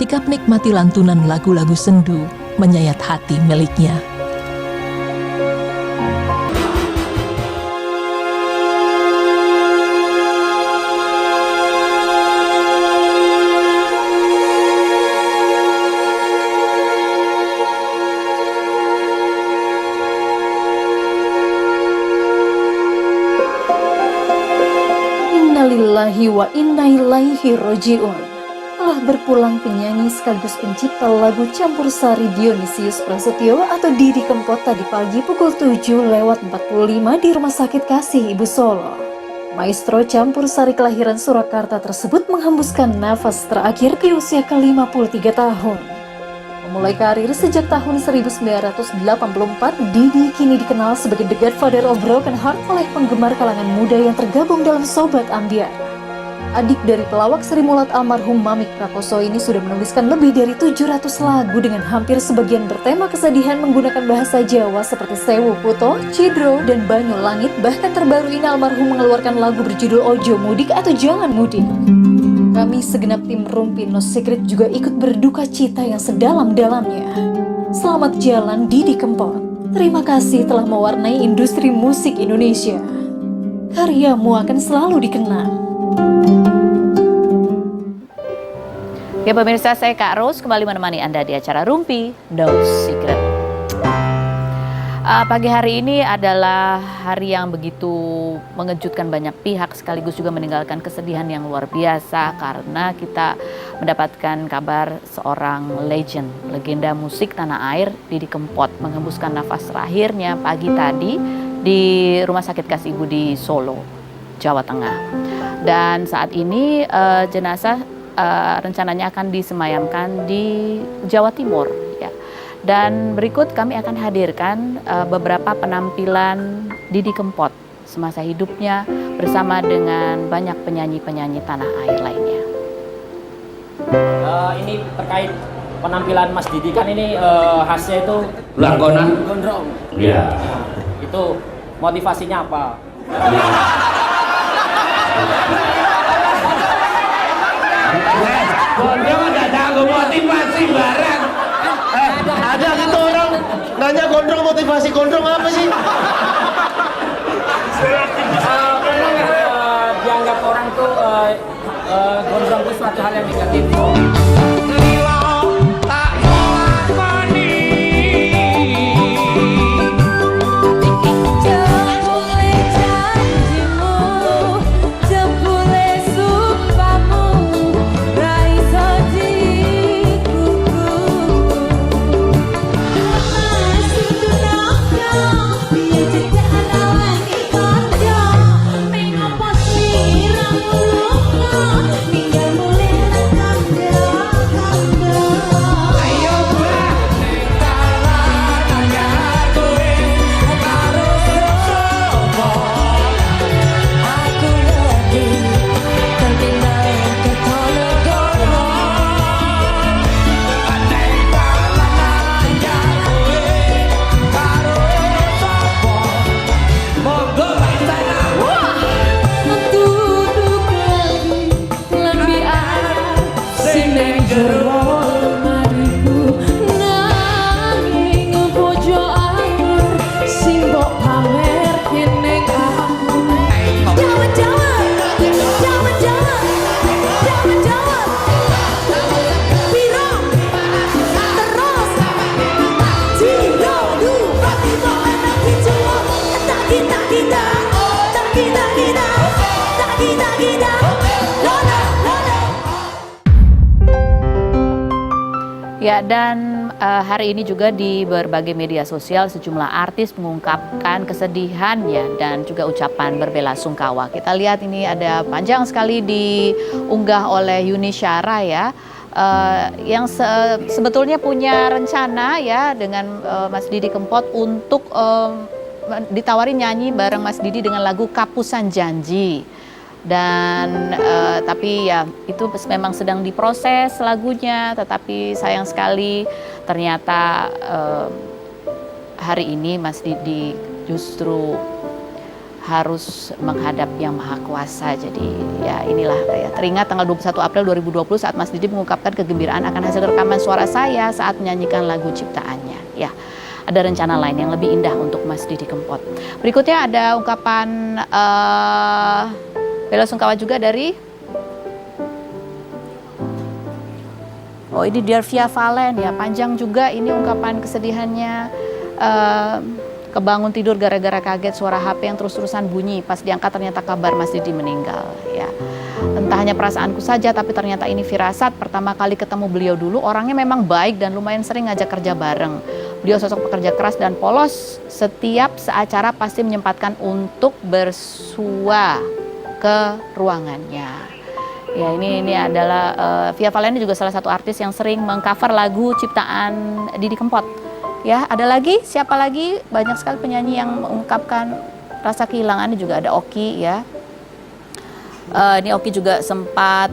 mereka menikmati lantunan lagu-lagu sendu menyayat hati miliknya. Innalillahi wa inna ilaihi roji'un. Telah berpulang penyanyi sekaligus pencipta lagu campur sari Dionisius Prasetyo atau Didi Kempot tadi pagi pukul 7:45 di Rumah Sakit Kasih Ibu Solo. Maestro campur sari kelahiran Surakarta tersebut menghembuskan nafas terakhir di usia ke-53 tahun. Memulai karir sejak tahun 1984, Didi kini dikenal sebagai The Godfather of Broken Heart oleh penggemar kalangan muda yang tergabung dalam Sobat Ambyar. Adik dari pelawak Sri Mulat almarhum Mamik Prakoso ini sudah menuliskan lebih dari 700 lagu dengan hampir sebagian bertema kesedihan menggunakan bahasa Jawa seperti Sewu Puto, Cidro, dan Banyu Langit. Bahkan terbaru ini almarhum mengeluarkan lagu berjudul Ojo Mudik atau Jangan Mudik. Kami segenap tim Rumpi No Secret juga ikut berduka cita yang sedalam-dalamnya. Selamat jalan Didi Kempot. Terima kasih telah mewarnai industri musik Indonesia. Karyamu akan selalu dikenang. Ya pemirsa, saya Kak Ros kembali menemani Anda di acara Rumpi No Secret. Pagi hari ini adalah hari yang begitu mengejutkan banyak pihak, sekaligus juga meninggalkan kesedihan yang luar biasa karena kita mendapatkan kabar seorang legenda musik tanah air, Didi Kempot, menghembuskan nafas terakhirnya pagi tadi di Rumah Sakit Kasih Ibu di Solo, Jawa Tengah. Dan saat ini jenazah rencananya akan disemayamkan di Jawa Timur. Ya. Dan berikut kami akan hadirkan beberapa penampilan Didi Kempot semasa hidupnya bersama dengan banyak penyanyi-penyanyi tanah air lainnya. Ini terkait penampilan Mas Didi, kan ini khasnya itu langkonan gondrong. ya. Itu motivasinya apa? Gondrong nggak jago motivasi barang. Ada gitu orang nanya gondrong, motivasi gondrong apa sih? Karena dianggap orang tuh gondrong itu suatu hal yang negatif. Ya, dan hari ini juga di berbagai media sosial sejumlah artis mengungkapkan kesedihannya dan juga ucapan berbelasungkawa. Kita lihat ini ada panjang sekali diunggah oleh Yuni Syara ya, yang sebetulnya punya rencana ya dengan Mas Didi Kempot untuk ditawari nyanyi bareng Mas Didi dengan lagu Kapusan Janji. Dan tapi ya itu memang sedang diproses lagunya, tetapi sayang sekali ternyata hari ini Mas Didi justru harus menghadap Yang Maha Kuasa. Jadi ya inilah ya, teringat tanggal 21 April 2020 saat Mas Didi mengungkapkan kegembiraan akan hasil rekaman suara saya saat menyanyikan lagu ciptaannya. Ya, ada rencana lain yang lebih indah untuk Mas Didi Kempot. Berikutnya ada ungkapan bela sungkawa juga dari ini Dear Via Valen ya, panjang juga ini ungkapan kesedihannya. Kebangun tidur gara-gara kaget suara HP yang terus-terusan bunyi, pas diangkat ternyata kabar Mas Didi meninggal ya. Entah hanya perasaanku saja, tapi ternyata ini firasat. Pertama kali ketemu beliau dulu, orangnya memang baik dan lumayan sering ngajak kerja bareng. Beliau sosok pekerja keras dan polos, setiap seacara pasti menyempatkan untuk bersua ke ruangannya. Ya, ini adalah Via Valen juga salah satu artis yang sering mengcover lagu ciptaan Didi Kempot. Ya, ada lagi, siapa lagi? Banyak sekali penyanyi yang mengungkapkan rasa kehilangan. Juga ada Oki ya. Ini Oki juga sempat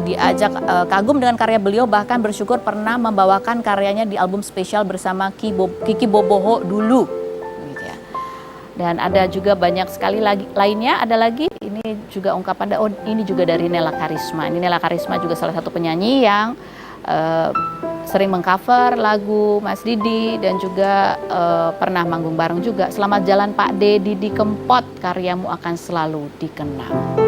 diajak kagum dengan karya beliau, bahkan bersyukur pernah membawakan karyanya di album spesial bersama Kiki Boboho dulu. Gitu ya. Dan ada juga banyak sekali lagi lainnya, ada lagi ini juga ungkapan, ini juga dari Nela Karisma. Ini Nela Karisma juga salah satu penyanyi yang sering mengcover lagu Mas Didi dan juga pernah manggung bareng juga. Selamat jalan Pak D, Didi Kempot, karyamu akan selalu dikenang.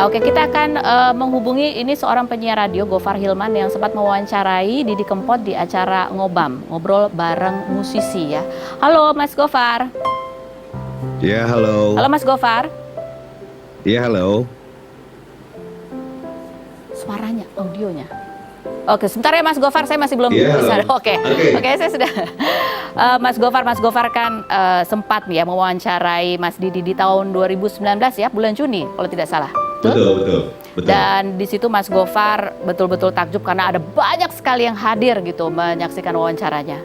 Oke, kita akan menghubungi ini seorang penyiar radio, Gofar Hilman, yang sempat mewawancarai Didi Kempot di acara Ngobam, ngobrol bareng musisi ya. Halo Mas Gofar. Ya, halo. Halo Mas Gofar. Ya, halo. Suaranya, audionya. Oke, sebentar ya Mas Gofar, saya masih belum bisa. Oke, saya sudah. Mas Gofar kan sempat ya mewawancarai Mas Didi di tahun 2019 ya, bulan Juni kalau tidak salah. Betul. Dan di situ Mas Gofar betul-betul takjub karena ada banyak sekali yang hadir gitu menyaksikan wawancaranya.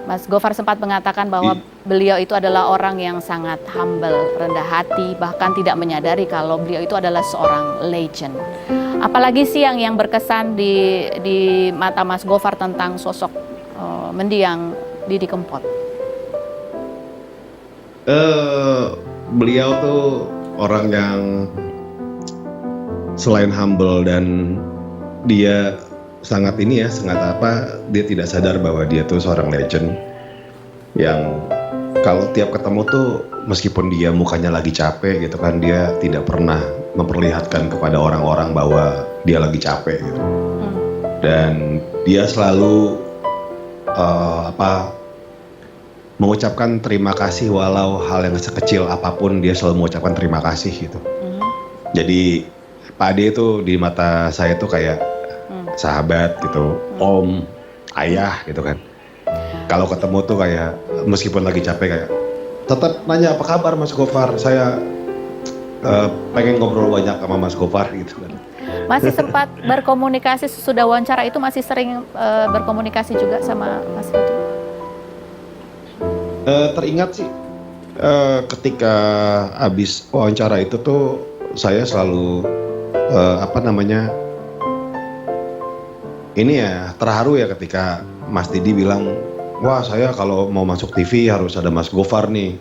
Mas Gofar sempat mengatakan bahwa beliau itu adalah orang yang sangat humble, rendah hati, bahkan tidak menyadari kalau beliau itu adalah seorang legend. Apalagi sih yang berkesan di mata Mas Gofar tentang sosok mendiang Didi Kempot? Beliau tuh orang yang selain humble dan dia sangat dia tidak sadar bahwa dia tuh seorang legend yang kalau tiap ketemu tuh meskipun dia mukanya lagi capek gitu kan, dia tidak pernah memperlihatkan kepada orang-orang bahwa dia lagi capek gitu. Dan dia selalu mengucapkan terima kasih, walau hal yang sekecil apapun dia selalu mengucapkan terima kasih gitu. Jadi Pak Ade itu di mata saya tuh kayak sahabat gitu, om, ayah gitu kan. Kalau ketemu tuh kayak meskipun lagi capek kayak tetap nanya apa kabar Mas Gofar, saya pengen ngobrol banyak sama Mas Gofar gitu kan. Masih sempat berkomunikasi sesudah wawancara itu, masih sering berkomunikasi juga sama Mas Didi? Teringat sih ketika habis wawancara itu tuh saya selalu terharu ya ketika Mas Didi bilang, wah saya kalau mau masuk TV harus ada Mas Gofar nih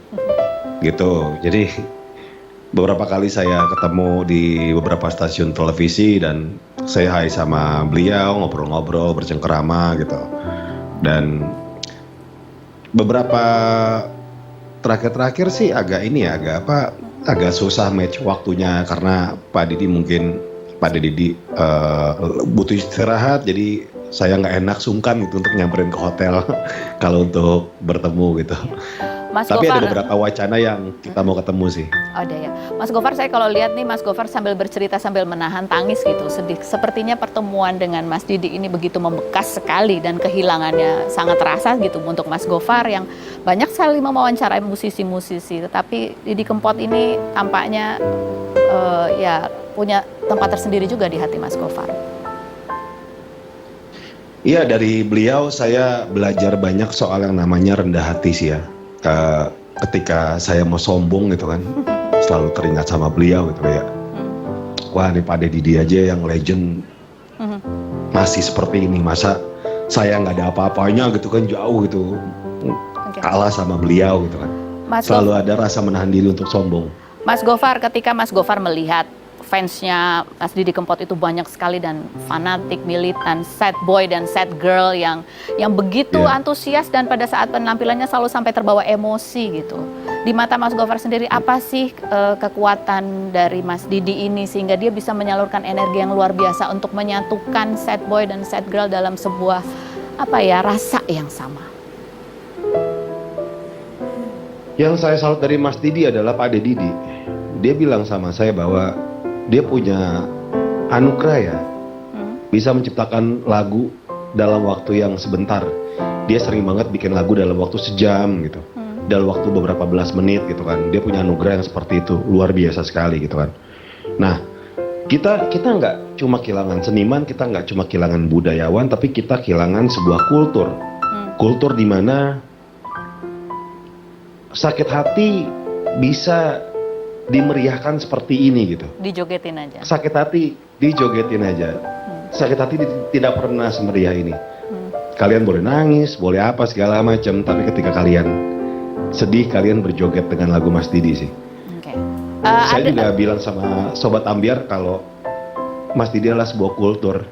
gitu. Jadi beberapa kali saya ketemu di beberapa stasiun televisi dan saya hai sama beliau, ngobrol-ngobrol, bercengkerama gitu. Dan beberapa terakhir sih agak susah match waktunya karena Pak Didi butuh istirahat, jadi saya nggak enak sungkan gitu untuk nyamperin ke hotel kalau untuk bertemu gitu. Mas Tapi Gofar, ada beberapa wacana yang kita mau ketemu sih. Oh ada ya, Mas Gofar, saya kalau lihat nih Mas Gofar sambil bercerita sambil menahan tangis gitu, sedih. Sepertinya pertemuan dengan Mas Didi ini begitu membekas sekali dan kehilangannya sangat terasa gitu untuk Mas Gofar yang banyak sekali mewawancarai musisi-musisi. Tetapi Didi Kempot ini tampaknya punya tempat tersendiri juga di hati Mas Gofar. Iya, dari beliau saya belajar banyak soal yang namanya rendah hati sih ya. Ketika saya mau sombong gitu kan, selalu teringat sama beliau gitu ya. Wah, ini Pak Didi aja yang legend masih seperti ini, masa saya nggak ada apa-apanya gitu kan, jauh gitu, kalah sama beliau gitu kan. Selalu ada rasa menahan diri untuk sombong. Mas Gofar, ketika Mas Gofar melihat fansnya Mas Didi Kempot itu banyak sekali dan fanatik, militan, sad boy dan sad girl yang begitu antusias dan pada saat penampilannya selalu sampai terbawa emosi gitu. Di mata Mas Gofar sendiri, apa sih kekuatan dari Mas Didi ini sehingga dia bisa menyalurkan energi yang luar biasa untuk menyatukan sad boy dan sad girl dalam sebuah rasa yang sama? Yang saya salut dari Mas Didi adalah Pak Ade Didi. Dia bilang sama saya bahwa dia punya anugerah ya, bisa menciptakan lagu dalam waktu yang sebentar. Dia sering banget bikin lagu dalam waktu sejam gitu, dalam waktu beberapa belas menit gitu kan. Dia punya anugerah yang seperti itu, luar biasa sekali gitu kan. Nah, kita nggak cuma kehilangan seniman, kita nggak cuma kehilangan budayawan, tapi kita kehilangan sebuah kultur. Kultur di mana sakit hati bisa dimeriahkan seperti ini gitu. Dijogetin aja. Sakit hati dijogetin aja. Sakit hati tidak pernah semeriah ini. Kalian boleh nangis, boleh apa segala macam, tapi ketika kalian sedih, kalian berjoget dengan lagu Mas Didi sih. Oke. Saya juga bilang sama Sobat Ambiar kalau Mas Didi adalah sebuah kultur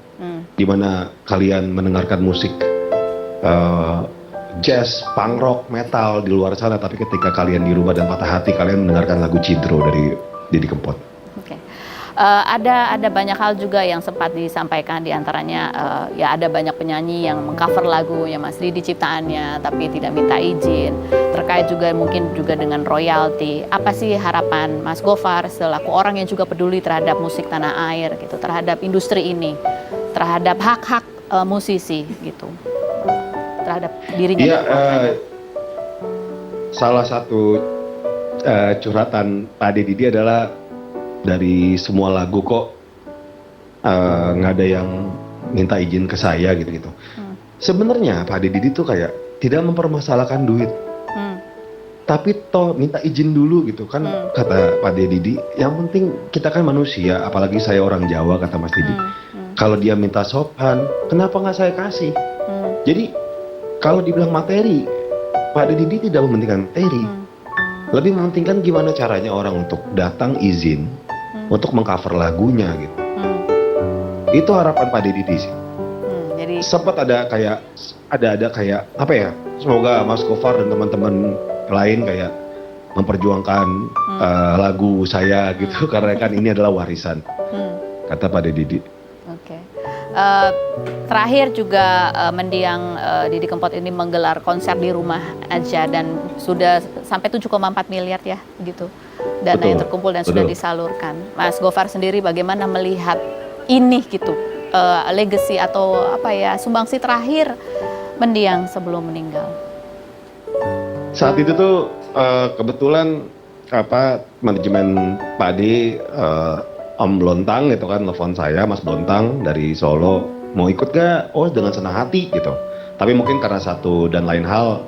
di mana kalian mendengarkan musik jazz, punk rock, metal di luar sana, tapi ketika kalian di rumah dan patah hati, kalian mendengarkan lagu Cidro dari Didi Kempot. Oke. Ada banyak hal juga yang sempat disampaikan, diantaranya ya ada banyak penyanyi yang mengcover lagunya Mas Didi ciptaannya tapi tidak minta izin, terkait juga mungkin juga dengan royalti. Apa sih harapan Mas Gofar selaku orang yang juga peduli terhadap musik tanah air gitu, terhadap industri ini, terhadap hak-hak musisi gitu, terhadap dirinya? Iya, salah satu curhatan Pak Ade Didi adalah dari semua lagu kok nggak ada yang minta izin ke saya gitu-gitu. Sebenarnya Pak Ade Didi tuh kayak tidak mempermasalahkan duit, tapi toh minta izin dulu gitu kan, kata Pak Ade Didi. Yang penting kita kan manusia, apalagi saya orang Jawa, kata Mas Didi. Kalau dia minta sopan, kenapa nggak saya kasih? Jadi kalau dibilang materi, Pak Ade Didi tidak mementingkan materi, lebih mementingkan gimana caranya orang untuk datang izin untuk mengcover lagunya gitu. Itu harapan Pak Ade Didi sih. Jadi Sempat ada kayak apa ya? Semoga Mas Gofar dan teman-teman lain kayak memperjuangkan lagu saya gitu karena kan ini adalah warisan. Kata Pak Ade Didi. Oke. Terakhir juga mendiang Didi Kempot ini menggelar konser di rumah aja dan sudah sampai 7,4 miliar ya gitu dana yang terkumpul dan sudah disalurkan. Mas Gofar sendiri bagaimana melihat ini gitu, legacy atau sumbangsi terakhir mendiang sebelum meninggal? Saat itu tuh kebetulan manajemen Pak Ade, Om Blontang gitu kan telepon saya, Mas Blontang dari Solo, mau ikut gak? Oh, dengan senang hati gitu. Tapi mungkin karena satu dan lain hal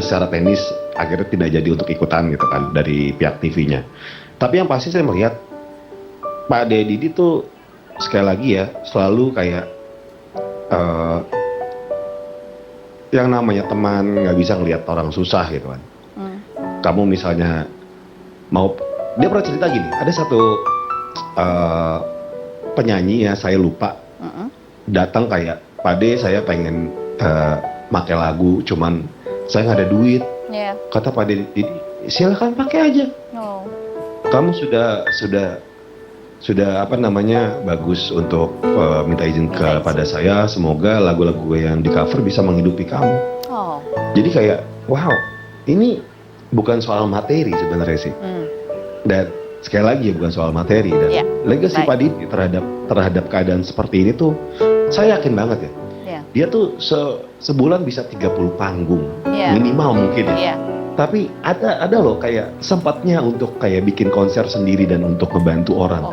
secara teknis akhirnya tidak jadi untuk ikutan gitu kan dari pihak TV-nya. Tapi yang pasti saya melihat Pak Ade Didi tuh sekali lagi ya selalu kayak yang namanya teman, nggak bisa ngelihat orang susah gitu kan. Kamu misalnya dia pernah cerita gini, ada satu penyanyi ya saya lupa, datang kayak, Pak Ade saya pengen pakai lagu, cuman saya nggak ada duit. Kata Pak Ade, silakan pakai aja. Kamu sudah bagus untuk minta izin kepada saya. Semoga lagu-lagu yang di cover bisa menghidupi kamu. Jadi kayak, wow, ini bukan soal materi sebenarnya sih. Dan sekali lagi bukan soal materi dan legacy Pak Didi terhadap keadaan seperti ini tuh saya yakin banget ya. Dia tuh sebulan bisa 30 panggung minimal mungkin ya. Tapi ada loh kayak sempatnya untuk kayak bikin konser sendiri dan untuk membantu orang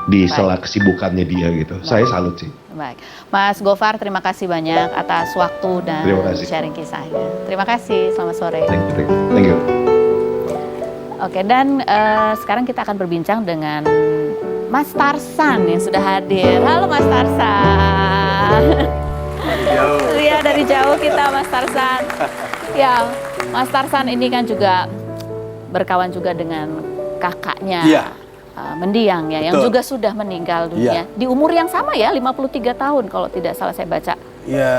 di sela kesibukannya dia gitu. Saya salut sih. Baik, Mas Gofar terima kasih banyak atas waktu dan sharing kisahnya. Terima kasih, selamat sore. Thank you. Oke, dan sekarang kita akan berbincang dengan Mas Tarsan yang sudah hadir. Halo Mas Tarsan. Iya, dari jauh kita Mas Tarsan. Ya, Mas Tarsan ini kan juga berkawan juga dengan kakaknya. Iya. Mendiang ya, yang Betul. juga sudah meninggal dunia. Iya. Di umur yang sama ya, 53 tahun kalau tidak salah saya baca. Ya,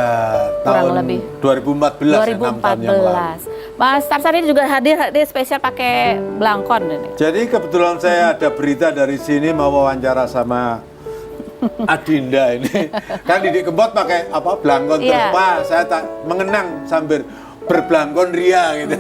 Kurang tahun lebih. 2014, 6 tahun yang lalu. 2014. Mas Tarsan ini juga hadir spesial pakai belangkon ini. Jadi kebetulan saya ada berita dari sini mau wawancara sama Adinda ini. Kan Didi Kempot pakai apa belangkon terus. Iya. Wah, saya tak mengenang sambil berbelangkon ria gitu.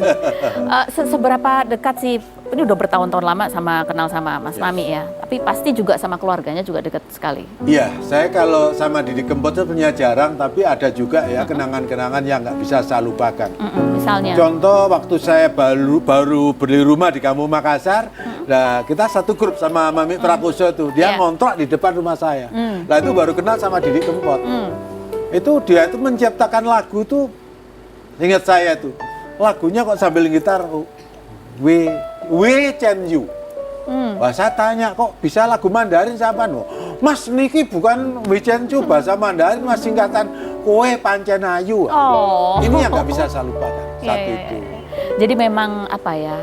Seberapa dekat sih? Ini udah bertahun-tahun lama kenal sama Mas Mami ya. Tapi pasti juga sama keluarganya juga dekat sekali. Iya, saya kalau sama Didi Kempot sebenarnya jarang, tapi ada juga ya kenangan-kenangan yang nggak bisa saya lupakan. Misalnya. Contoh waktu saya baru beli rumah di Kampung Makassar, nah kita satu grup sama Mami Prakoso tuh, dia Iya. ngontrak di depan rumah saya. Nah itu baru kenal sama Didi Kempot. Itu dia itu menciptakan lagu tuh, ingat saya tuh, lagunya kok sambil gitar, We Chen You. Wah, saya tanya kok bisa lagu Mandarin siapa no? Mas niki bukan We Chen You, bahasa Mandarin mas singkatan Kowe Pancen Ayu. Oh. Ini yang nggak bisa saya lupakan saat Iya, iya, itu. iya. Jadi memang apa ya?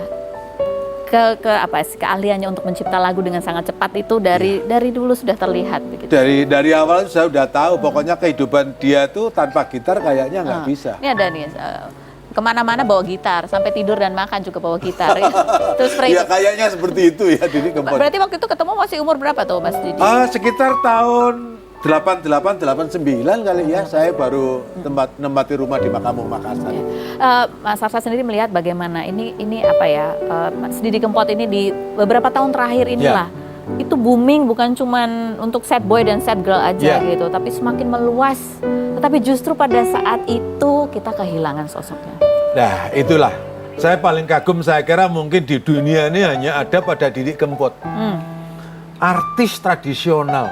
Keahliannya untuk mencipta lagu dengan sangat cepat itu dari dulu sudah terlihat begitu. Dari awal saya udah tahu pokoknya kehidupan dia tuh tanpa gitar kayaknya nggak bisa. Ini ada nih kemana-mana bawa gitar, sampai tidur dan makan juga bawa gitar. Ya. Terus Ya kayaknya seperti itu ya Didi Kempot. berarti waktu itu ketemu masih umur berapa tuh Mas Didi? Sekitar tahun 88, 89 kali ya saya baru nempati rumah di Kampung Makassar. Mas Tarsan sendiri melihat bagaimana ini apa ya, Mas Didi Kempot ini di beberapa tahun terakhir inilah itu booming bukan cuman untuk sad boy dan sad girl aja gitu, tapi semakin meluas. Tetapi justru pada saat itu kita kehilangan sosoknya. Nah itulah saya paling kagum, saya kira mungkin di dunia ini hanya ada pada Didi Kempot. Artis tradisional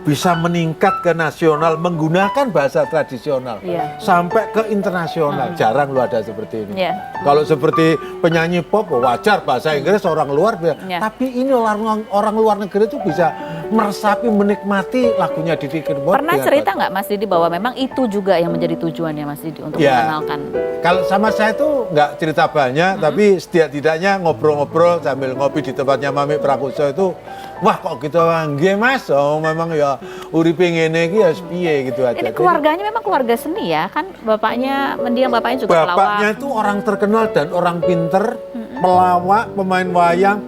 bisa meningkat ke nasional menggunakan bahasa tradisional sampai ke internasional. Jarang lu ada seperti ini. Kalau seperti penyanyi pop wajar bahasa Inggris orang luar tapi ini orang luar negeri itu bisa meresapi, menikmati lagunya Didi Kempot. Pernah cerita nggak Mas Didi bahwa memang itu juga yang menjadi tujuannya Mas Didi untuk mengenalkan? Kalau sama saya tuh nggak cerita banyak, tapi setidaknya ngobrol-ngobrol sambil ngopi di tempatnya Mami Prakoso itu, wah kok gitu nggih Mas, oh memang ya uripe ngene iki ya piye gitu aja. Ini keluarganya memang keluarga seni ya, kan bapaknya mendiang, bapaknya juga pelawak. Bapaknya itu orang terkenal dan orang pinter, pelawak, pemain wayang,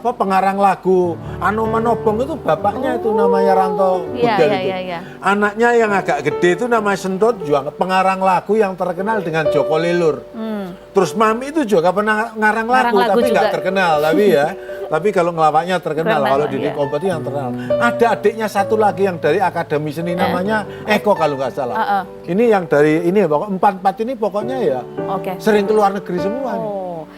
pengarang lagu Anu Manobong itu bapaknya itu namanya Ranto Budal itu. Anaknya yang agak gede itu namanya Sentot, juga pengarang lagu yang terkenal dengan Joko Lelur. Terus Mami itu juga pernah ngarang lagu tapi nggak terkenal, tapi kalau ngelawaknya terkenal. Kalau Didi Kempot itu yang terkenal. Ada adiknya satu lagi yang dari Akademi Seni namanya Eko kalau nggak salah. Ini yang dari ini empat ini pokoknya ya sering ke luar negeri semua.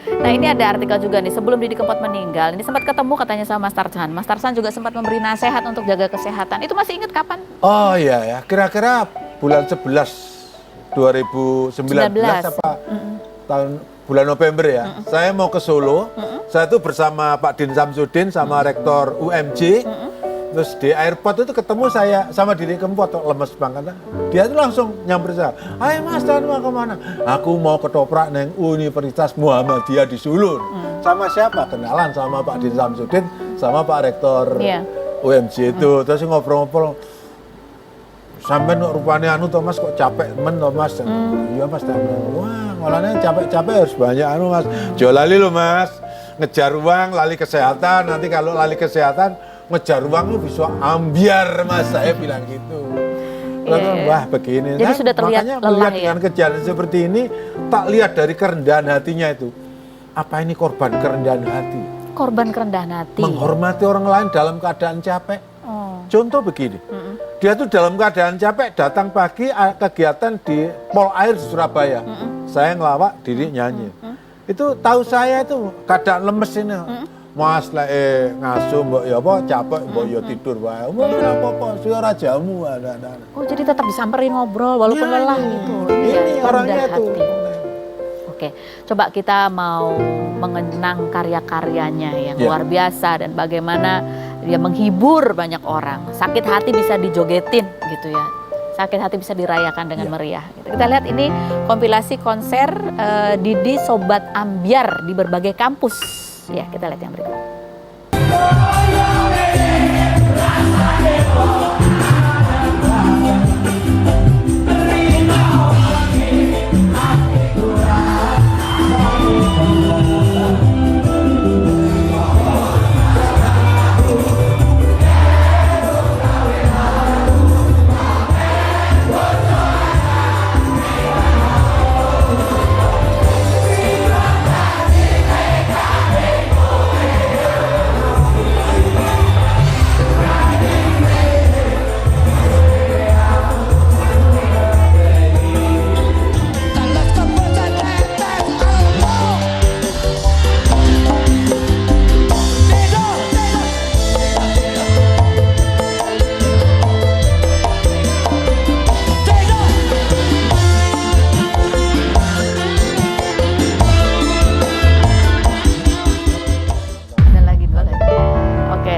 Nah ini ada artikel juga nih, sebelum Didi Kempot meninggal, ini sempat ketemu katanya sama Mas Tarsan. Mas Tarsan juga sempat memberi nasihat untuk jaga kesehatan. Itu masih ingat kapan? Oh iya ya, kira-kira bulan 11 2019 apa bulan November ya. Saya mau ke Solo, saya tuh bersama Pak Din Samsudin sama Rektor UMJ. Terus di airport itu ketemu saya sama Didi Kempot, lemes banget. Dia tuh langsung nyamper saya, "Hai Mas, mau kemana?" "Aku mau ketoprak neng Universitas Muhammadiyah di Solo." Sama siapa? Kenalan sama Pak Din Samsudin sama Pak Rektor UMJ itu. Terus ngobrol-ngobrol. Sampai rupanya Thomas kok capek Thomas. Iya Mas, wah malahnya capek-capek harus banyak Mas. Jual lali loh Mas, ngejar uang, lali kesehatan. Nanti kalau lali kesehatan, ngejar uang lu bisa ambiar Mas, saya bilang gitu. Wah begini. Jadi sudah terlihat makanya lelah melihat dengan kejadian seperti ini, tak lihat dari kerendahan hatinya itu. Apa ini korban kerendahan hati? Korban kerendahan hati. Menghormati orang lain dalam keadaan capek. Contoh begini, dia tuh dalam keadaan capek datang pagi kegiatan di Pol Air di Surabaya. Saya ngelawak, Didi nyanyi. Itu tahu saya itu keadaan lemes ini. Mas ngasuh mbok ya apa capek mbok ya tidur wae. Ora apa-apa, suara jamu ada. Oh, jadi tetap disamperin ngobrol walaupun lelah gitu. Ini orangnya tuh. Oke, coba kita mau mengenang karya-karyanya yang luar biasa dan bagaimana dia menghibur banyak orang. Sakit hati bisa dijogetin gitu ya. sakit hati bisa dirayakan dengan meriah. Kita lihat ini kompilasi konser Didi Sobat Ambyar di berbagai kampus. Ya, kita lihat yang berikut.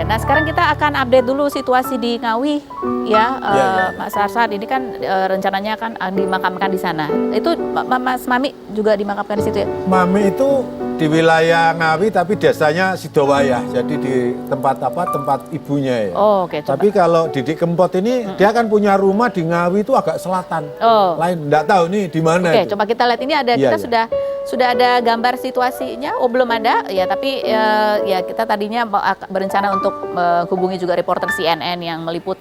Nah sekarang kita akan update dulu situasi di Ngawi ya, Mas Arsad. Ini kan rencananya kan dimakamkan di sana. Itu Mas Mami juga dimakamkan di situ ya? Mami itu di wilayah Ngawi tapi desanya Sidowayah. Jadi di tempat tempat ibunya ya. Oh, oke. Tapi kalau Didi Kempot ini dia kan punya rumah di Ngawi itu agak selatan. Oh. Lain enggak tahu nih di mana. Oke, coba kita lihat ini ada kita sudah ada gambar situasinya. Oh, belum ada ya, tapi ya kita tadinya berencana untuk menghubungi juga reporter CNN yang meliput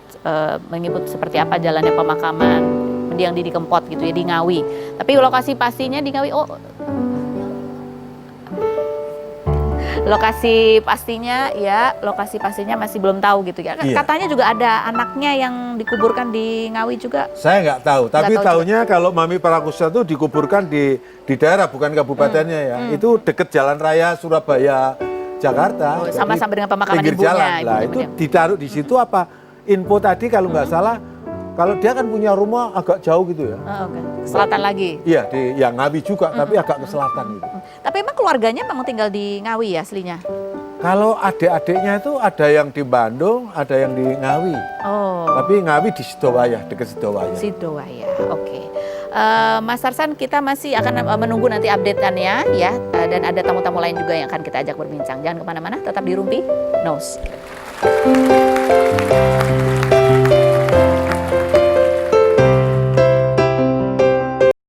seperti apa jalannya pemakaman mendiang Didi Kempot gitu ya di Ngawi. Tapi lokasi pastinya di Ngawi lokasi pastinya masih belum tahu gitu ya. Iya. Katanya juga ada anaknya yang dikuburkan di Ngawi juga. Saya nggak tahu, tapi tahu tahunya kalau Mami Prakusya itu dikuburkan di daerah bukan kabupatennya ya. Itu deket Jalan Raya Surabaya Jakarta. Sama-sama dengan pemakaman pinggir ibunya. jalan. Lah itu ditaruh di situ apa? Info tadi kalau nggak salah, kalau dia kan punya rumah agak jauh gitu ya. Oh, oke. Selatan lagi. Iya di yang Ngawi juga, tapi agak ke selatan gitu. Tapi emang keluarganya memang tinggal di Ngawi ya aslinya? Kalau adik-adiknya itu ada yang di Bandung, ada yang di Ngawi. Oh. Tapi Ngawi di Sidowayah, dekat Sidowayah. Sidowayah, oke. Mas Arsan, kita masih akan menunggu nanti update-annya ya. Dan ada tamu-tamu lain juga yang akan kita ajak berbincang. Jangan kemana-mana, tetap di Rumpi News.